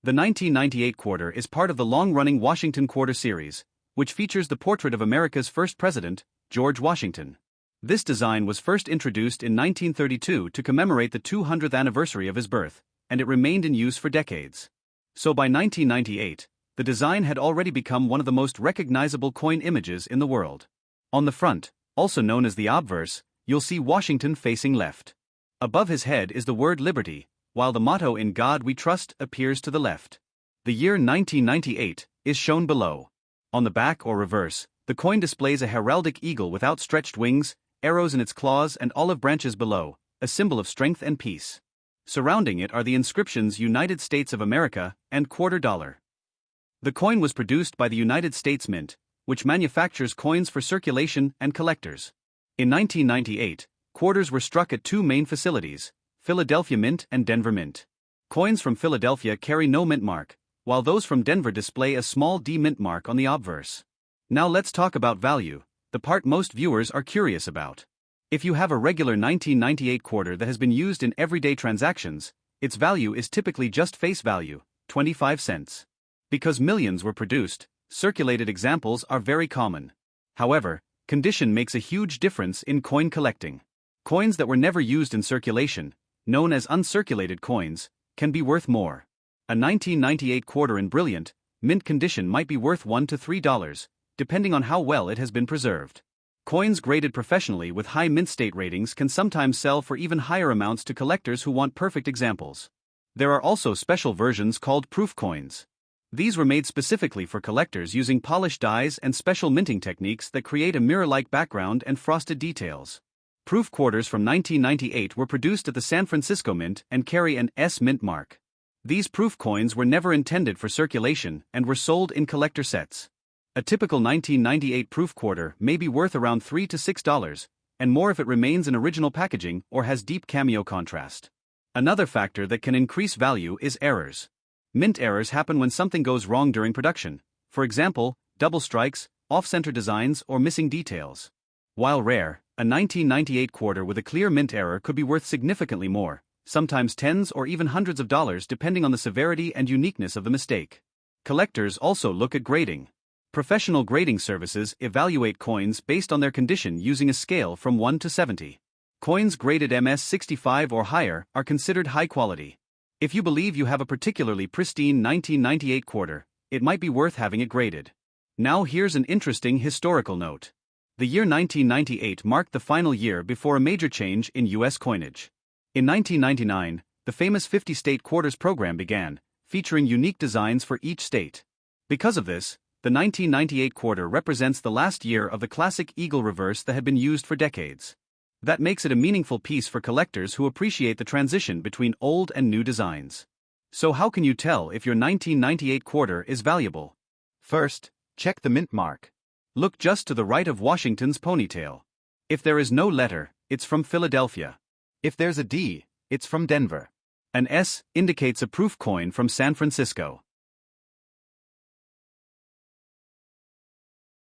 The 1998 quarter is part of the long-running Washington Quarter series, which features the portrait of America's first president, George Washington. This design was first introduced in 1932 to commemorate the 200th anniversary of his birth, and it remained in use for decades. So by 1998, the design had already become one of the most recognizable coin images in the world. On the front, also known as the obverse, you'll see Washington facing left. Above his head is the word liberty, while the motto "In God We Trust" appears to the left. The year 1998 is shown below. On the back or reverse, the coin displays a heraldic eagle with outstretched wings, arrows in its claws and olive branches below, a symbol of strength and peace. Surrounding it are the inscriptions United States of America and quarter dollar. The coin was produced by the United States Mint, which manufactures coins for circulation and collectors. In 1998, quarters were struck at two main facilities, Philadelphia Mint and Denver Mint. Coins from Philadelphia carry no mint mark, while those from Denver display a small D mint mark on the obverse. Now let's talk about value, the part most viewers are curious about. If you have a regular 1998 quarter that has been used in everyday transactions, its value is typically just face value, 25 cents. Because millions were produced, circulated examples are very common. However, condition makes a huge difference in coin collecting. Coins that were never used in circulation, known as uncirculated coins, can be worth more. A 1998 quarter in brilliant, mint condition might be worth $1 to $3, depending on how well it has been preserved. Coins graded professionally with high mint state ratings can sometimes sell for even higher amounts to collectors who want perfect examples. There are also special versions called proof coins. These were made specifically for collectors using polished dies and special minting techniques that create a mirror-like background and frosted details. Proof quarters from 1998 were produced at the San Francisco Mint and carry an S mint mark. These proof coins were never intended for circulation and were sold in collector sets. A typical 1998 proof quarter may be worth around $3 to $6, and more if it remains in original packaging or has deep cameo contrast. Another factor that can increase value is errors. Mint errors happen when something goes wrong during production, for example, double strikes, off-center designs, or missing details. While rare, a 1998 quarter with a clear mint error could be worth significantly more, sometimes tens or even hundreds of dollars depending on the severity and uniqueness of the mistake. Collectors also look at grading. Professional grading services evaluate coins based on their condition using a scale from 1 to 70. Coins graded MS65 or higher are considered high quality. If you believe you have a particularly pristine 1998 quarter, it might be worth having it graded. Now here's an interesting historical note. The year 1998 marked the final year before a major change in U.S. coinage. In 1999, the famous 50-state quarters program began, featuring unique designs for each state. Because of this, the 1998 quarter represents the last year of the classic eagle reverse that had been used for decades. That makes it a meaningful piece for collectors who appreciate the transition between old and new designs. So how can you tell if your 1998 quarter is valuable? First, check the mint mark. Look just to the right of Washington's ponytail. If there is no letter, it's from Philadelphia. If there's a D, it's from Denver. An S indicates a proof coin from San Francisco.